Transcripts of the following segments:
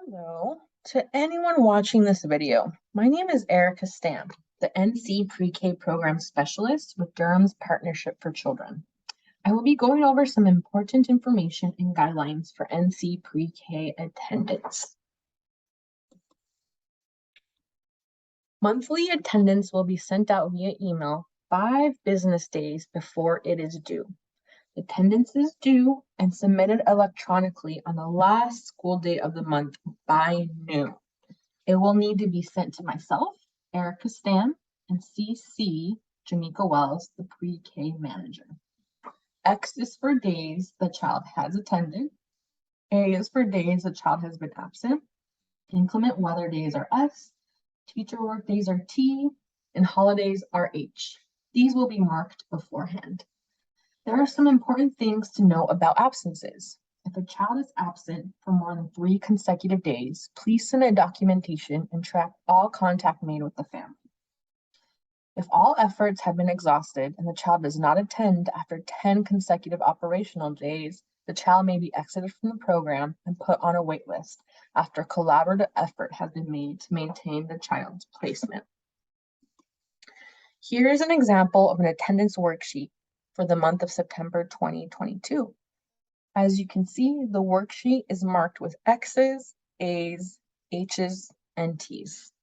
Hello to anyone watching this video. My name is Erica Stam, the NC Pre-K Program Specialist with Durham's Partnership for Children. I will be going over some important information and guidelines for NC Pre-K attendance. Monthly attendance will be sent out via email 5 business days before it is due. Attendance is due and submitted electronically on the last school day of the month by noon. It will need to be sent to myself, Erica Stam, and CC Janika Wells, the pre-K manager. X is for days the child has attended. A is for days the child has been absent. Inclement weather days are S. Teacher work days are T, and holidays are H. These will be marked beforehand. There are some important things to know about absences. If a child is absent for more than 3 consecutive days, please submit documentation and track all contact made with the family. If all efforts have been exhausted and the child does not attend after 10 consecutive operational days, the child may be exited from the program and put on a wait list after collaborative effort has been made to maintain the child's placement. Here is an example of an attendance worksheet for the month of September 2022. As you can see, the worksheet is marked with X's, A's, H's, and T's.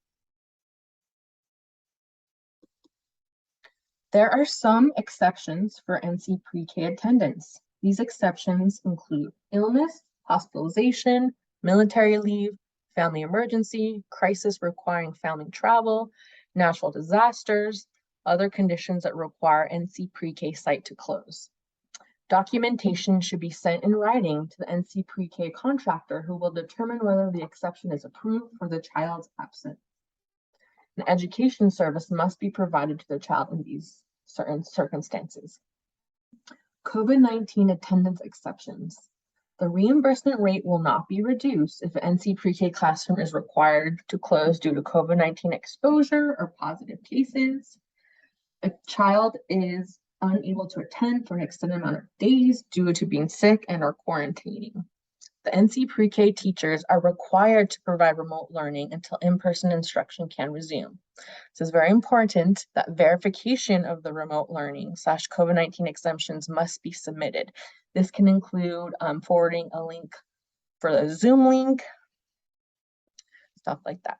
There are some exceptions for NC Pre-K attendance. These exceptions include illness, hospitalization, military leave, family emergency, crisis requiring family travel, natural disasters, other conditions that require NC Pre-K site to close. Documentation should be sent in writing to the NC Pre-K contractor who will determine whether the exception is approved for the child's absence. An education service must be provided to the child in these certain circumstances. COVID-19 attendance exceptions. The reimbursement rate will not be reduced if an NC Pre-K classroom is required to close due to COVID-19 exposure or positive cases. A child is unable to attend for an extended amount of days due to being sick and or quarantining. The NC Pre-K teachers are required to provide remote learning until in-person instruction can resume. This is very important that verification of the remote learning / COVID-19 exemptions must be submitted. This can include forwarding a link for the Zoom link, stuff like that.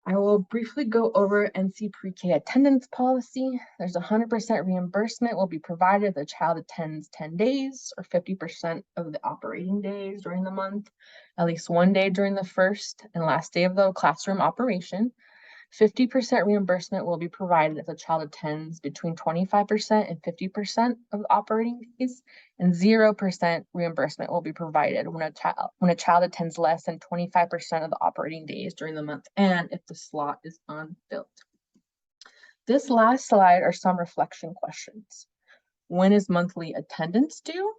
I will briefly go over NC Pre-K attendance policy. There's 100% reimbursement will be provided if the child attends 10 days or 50% of the operating days during the month, at least 1 day during the first and last day of the classroom operation. 50% reimbursement will be provided if the child attends between 25% and 50% of the operating days, and 0% reimbursement will be provided when a child attends less than 25% of the operating days during the month and if the slot is unfilled. This last slide are some reflection questions. When is monthly attendance due?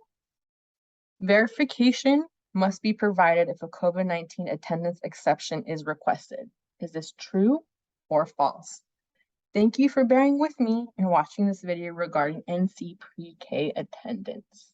Verification must be provided if a COVID-19 attendance exception is requested. Is this true or false? Thank you for bearing with me and watching this video regarding NC Pre-K attendance.